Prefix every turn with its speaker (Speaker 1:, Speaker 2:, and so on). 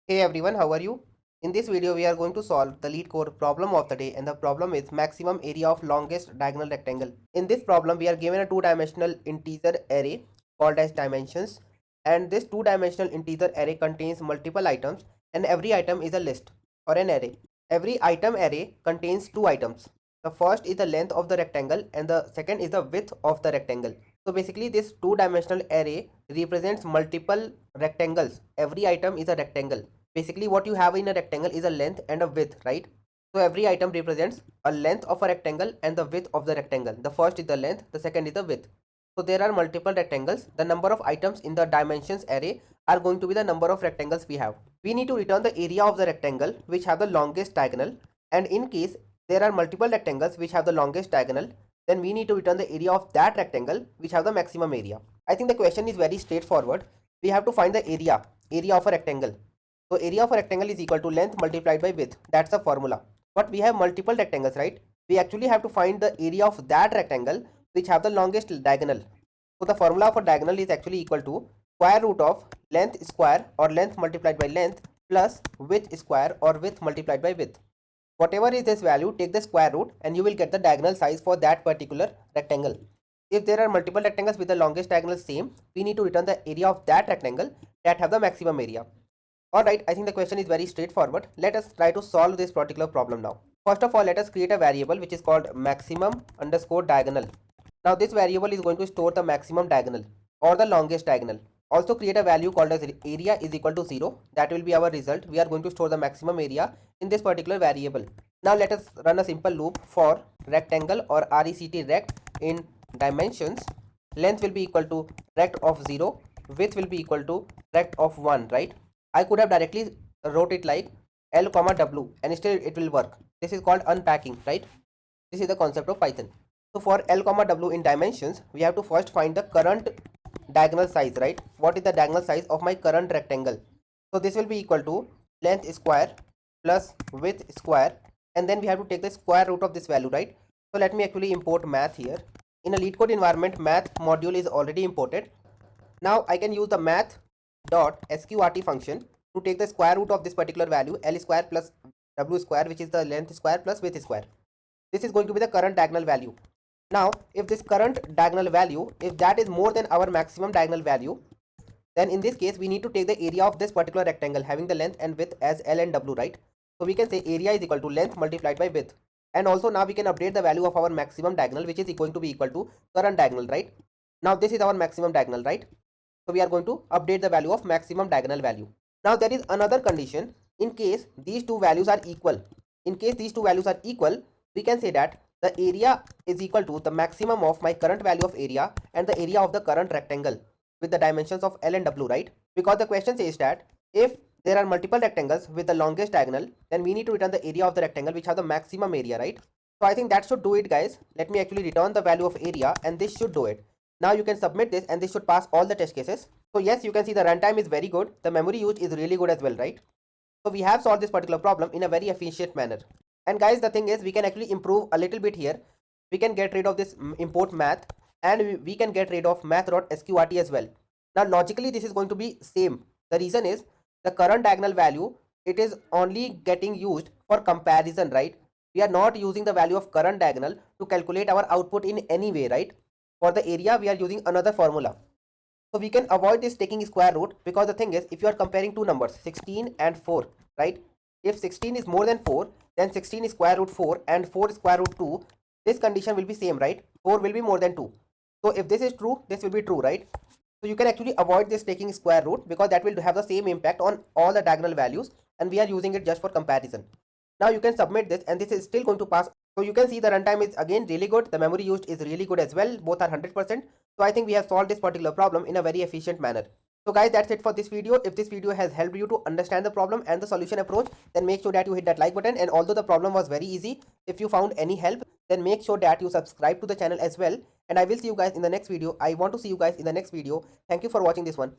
Speaker 1: Hey everyone, how are you? In this video, we are going to solve the Leetcode problem of the day, and the problem is maximum area of longest diagonal rectangle. In this problem, we are given a two-dimensional integer array called as dimensions, and this two-dimensional integer array contains multiple items, and every item is a list or an array. Every item array contains two items. The first is the length of the rectangle, and the second is the width of the rectangle. So basically, this two-dimensional array represents multiple rectangles. Every item is a rectangle. Basically, what you have in a rectangle is a length and a width, right? So every item represents a length of a rectangle and the width of the rectangle. The first is the length, the second is the width. So there are multiple rectangles. The number of items in the dimensions array are going to be the number of rectangles we have. We need to return the area of the rectangle which have the longest diagonal, and in case there are multiple rectangles which have the longest diagonal, then we need to return the area of that rectangle which have the maximum area. I think the question is very straightforward. We have to find the area of a rectangle. So area of a rectangle is equal to length multiplied by width. That's the formula. But we have multiple rectangles, right? We actually have to find the area of that rectangle which have the longest diagonal. So the formula for diagonal is actually equal to square root of length square or length multiplied by length plus width square or width multiplied by width. Whatever is this value, take the square root and you will get the diagonal size for that particular rectangle. If there are multiple rectangles with the longest diagonal same, we need to return the area of that rectangle that have the maximum area. Alright, I think the question is very straightforward. Let us try to solve this particular problem now. First of all, let us create a variable which is called maximum underscore diagonal. Now this variable is going to store the maximum diagonal or the longest diagonal. Also create a value called as area is equal to 0. That will be our result. We are going to store the maximum area in this particular variable. Now let us run a simple loop for rectangle or rect rect in dimensions. Length will be equal to rect of 0. Width will be equal to rect of 1, right? I could have directly wrote it like L comma W and still it will work. This is called unpacking, right? This is the concept of Python. So for L comma W in dimensions, we have to first find the current diagonal size, right? What is the diagonal size of my current rectangle? So this will be equal to length square plus width square, and then we have to take the square root of this value, right? So let me actually import math here. In a Leetcode environment, math module is already imported. Now I can use the math dot sqrt function to take the square root of this particular value L square plus W square, which is the length square plus width square. This is going to be the current diagonal value. Now if this current diagonal value, if that is more than our maximum diagonal value, then in this case we need to take the area of this particular rectangle having the length and width as L and W, right? So we can say area is equal to length multiplied by width, and also now we can update the value of our maximum diagonal, which is going to be equal to current diagonal, right? Now this is our maximum diagonal, right? So we are going to update the value of maximum diagonal value. Now there is another condition. In case these two values are equal, we can say that the area is equal to the maximum of my current value of area and the area of the current rectangle with the dimensions of L and W, right? Because the question says that if there are multiple rectangles with the longest diagonal, then we need to return the area of the rectangle which have the maximum area, right? So I think that should do it, guys. Let me actually return the value of area and this should do it. Now you can submit this and this should pass all the test cases. So yes, you can see the runtime is very good. The memory used is really good as well, right? So we have solved this particular problem in a very efficient manner. And guys, the thing is we can actually improve a little bit here. We can get rid of this import math and we can get rid of math.sqrt as well. Now logically this is going to be same. The reason is the current diagonal value, it is only getting used for comparison, right? We are not using the value of current diagonal to calculate our output in any way, right? For the area, we are using another formula. So we can avoid this taking square root, because the thing is, if you are comparing two numbers, 16 and 4, right? If 16 is more than 4, then 16 is square root 4 and 4 is square root 2. This condition will be same, right? 4 will be more than 2. So if this is true, this will be true, right? So you can actually avoid this taking square root, because that will have the same impact on all the diagonal values, and we are using it just for comparison. Now you can submit this and this is still going to pass. So you can see the runtime is again really good. The memory used is really good as well. Both are 100%. So I think we have solved this particular problem in a very efficient manner. So guys, that's it for this video. If this video has helped you to understand the problem and the solution approach, then make sure that you hit that like button. And although the problem was very easy, if you found any help, then make sure that you subscribe to the channel as well. And I will see you guys in the next video. I want to see you guys in the next video. Thank you for watching this one.